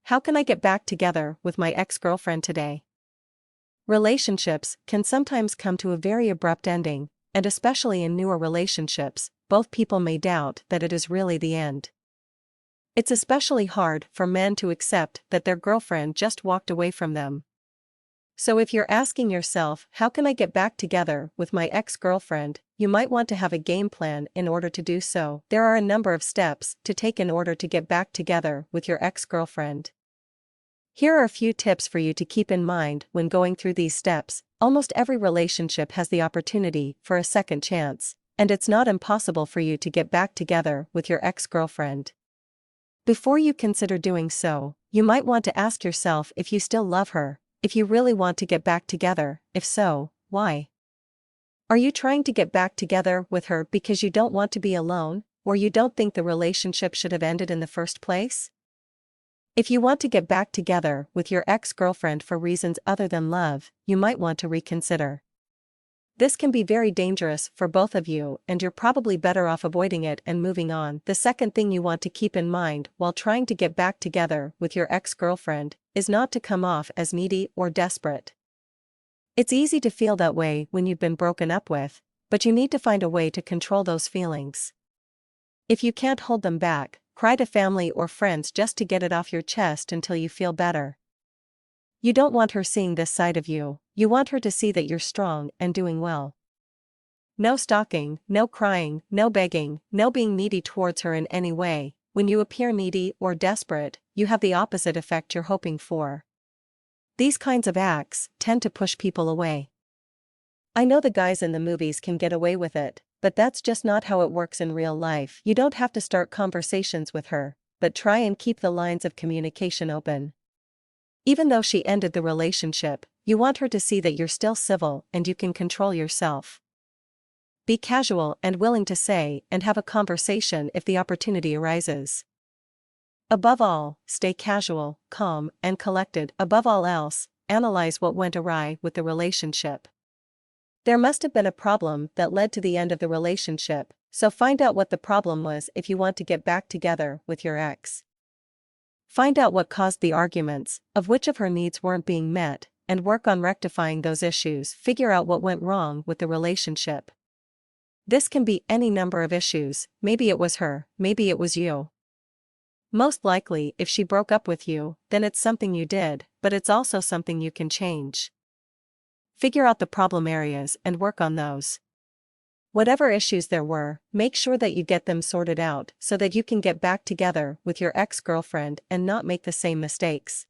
How can I get back together with my ex-girlfriend today? Relationships can sometimes come to a very abrupt ending, and especially in newer relationships, both people may doubt that it is really the end. It's especially hard for men to accept that their girlfriend just walked away from them. So if you're asking yourself, how can I get back together with my ex-girlfriend, you might want to have a game plan in order to do so. There are a number of steps to take in order to get back together with your ex-girlfriend. Here are a few tips for you to keep in mind when going through these steps. Almost every relationship has the opportunity for a second chance, and it's not impossible for you to get back together with your ex-girlfriend. Before you consider doing so, you might want to ask yourself if you still love her, if you really want to get back together. If so, why? Are you trying to get back together with her because you don't want to be alone, or you don't think the relationship should have ended in the first place? If you want to get back together with your ex-girlfriend for reasons other than love, you might want to reconsider. This can be very dangerous for both of you, and you're probably better off avoiding it and moving on. The second thing you want to keep in mind while trying to get back together with your ex-girlfriend is not to come off as needy or desperate. It's easy to feel that way when you've been broken up with, but you need to find a way to control those feelings. If you can't hold them back, cry to family or friends just to get it off your chest until you feel better. You don't want her seeing this side of you, you want her to see that you're strong and doing well. No stalking, no crying, no begging, no being needy towards her in any way. When you appear needy or desperate, you have the opposite effect you're hoping for. These kinds of acts tend to push people away. I know the guys in the movies can get away with it, but that's just not how it works in real life. You don't have to start conversations with her, but try and keep the lines of communication open. Even though she ended the relationship, you want her to see that you're still civil and you can control yourself. Be casual and willing to say and have a conversation if the opportunity arises. Above all, stay casual, calm, and collected. Above all else, analyze what went awry with the relationship. There must have been a problem that led to the end of the relationship, so find out what the problem was if you want to get back together with your ex. Find out what caused the arguments, of which of her needs weren't being met, and work on rectifying those issues. Figure out what went wrong with the relationship. This can be any number of issues. Maybe it was her, maybe it was you. Most likely, if she broke up with you, then it's something you did, but it's also something you can change. Figure out the problem areas and work on those. Whatever issues there were, make sure that you get them sorted out so that you can get back together with your ex-girlfriend and not make the same mistakes.